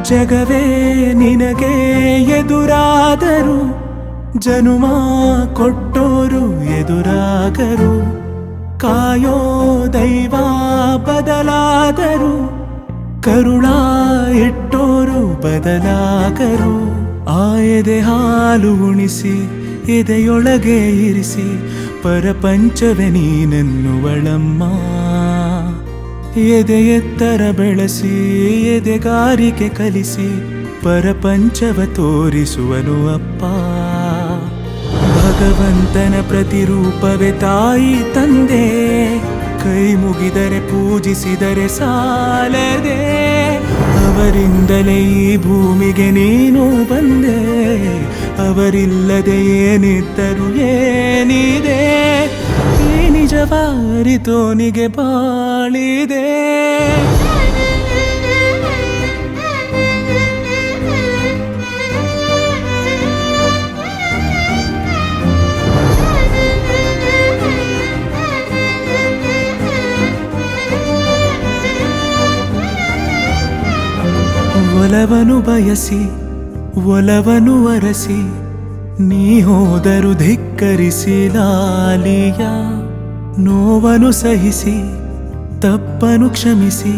ಜಗವೇ ನಿನಗೆ ಎದುರಾದರು, ಜನುಮ ಕೊಟ್ಟೋರು ಎದುರಾಗರು, ಕಾಯೋ ದೈವ ಬದಲಾದರು, ಕರುಳ ಇಟ್ಟೋರು ಬದಲಾಗರು. ಆ ಎದೆ ಹಾಲು ಉಣಿಸಿ ಎದೆಯೊಳಗೆ ಇರಿಸಿ ಪರಪಂಚವೇ ನೀನೆನ್ನುವಳಮ್ಮ. ಎದೆ ಎತ್ತರ ಬೆಳೆಸಿ ಎದೆಗಾರಿಕೆ ಕಲಿಸಿ ಪರಪಂಚವ ತೋರಿಸುವನು ಅಪ್ಪ. ಭಗವಂತನ ಪ್ರತಿರೂಪವೇ ತಾಯಿ ತಂದೆ, ಕೈ ಮುಗಿದರೆ ಪೂಜಿಸಿದರೆ ಸಾಲದೆ. ಅವರಿಂದಲೇ ಈ ಭೂಮಿಗೆ ನೀನು ಬಂದೆ, ಅವರಿಲ್ಲದೆ ಏನಿದ್ದರು ಏನಿದೆ. ಈ ನಿಜವಾರಿತೋನಿಗೆ ಬಾಳಿದೆ. ಒಲವನು ಬಯಸಿ ಒಲವನು ಅರಸಿ ನೀ ಹೋದರು ಧಿಕ್ಕರಿಸಿ ಲಾಲಿಯ. ನೋವನು ಸಹಿಸಿ ತಪ್ಪನು ಕ್ಷಮಿಸಿ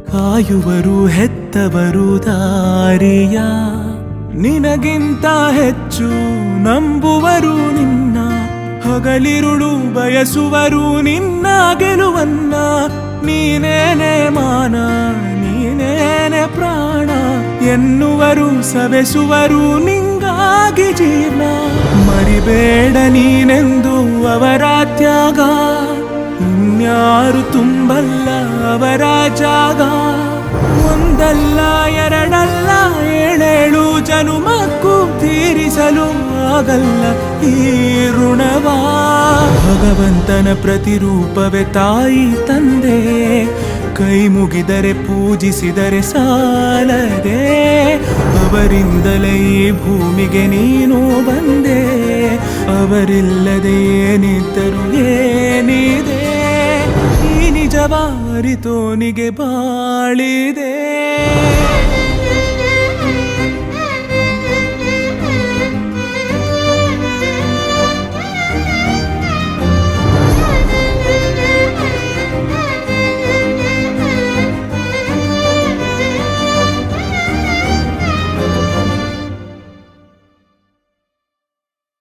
ಕಾಯುವರು ಹೆತ್ತವರು ದಾರಿಯ. ನಿನಗಿಂತ ಹೆಚ್ಚು ನಂಬುವರು ನಿನ್ನ, ಹಗಲಿರುಳು ಬಯಸುವರು ನಿನ್ನ ಗೆಲುವನ್ನ. ನೀನೇನೆ ಮಾನ ನೀನೇನೆ ಪ್ರಾಣ ಎನ್ನುವರು, ಸವೆಸುವರು ನಿಂಗಾಗಿ ಜೀವನ. ಮರಿಬೇಡ ನೀನೆಂದು ಅವರ ತ್ಯಾಗ, ಇನ್ಯಾರು ತುಂಬಲ್ಲ ಅವರ ಜಾಗ. ಒಂದಲ್ಲ ಎರಡಲ್ಲ ಏಳೇಳು ಜನುಮಕ್ಕೂ ತೀರಿಸಲು ಆಗಲ್ಲ ಈ ಋಣವಾ. ಭಗವಂತನ ಪ್ರತಿರೂಪವೇ ತಾಯಿ ತಂದೆ, ಕೈ ಮುಗಿದರೆ ಪೂಜಿಸಿದರೆ ಸಾಲದೆ. ಅವರಿಂದಲೇ ಈ ಭೂಮಿಗೆ ನೀನು ಬಂದೆ, ಅವರಿಲ್ಲದೆ ಏನಿದ್ದರು ಏನಿದೆ. ಈ ನಿಜವಾರಿತೋನಿಗೆ ಬಾಳಿದೆ.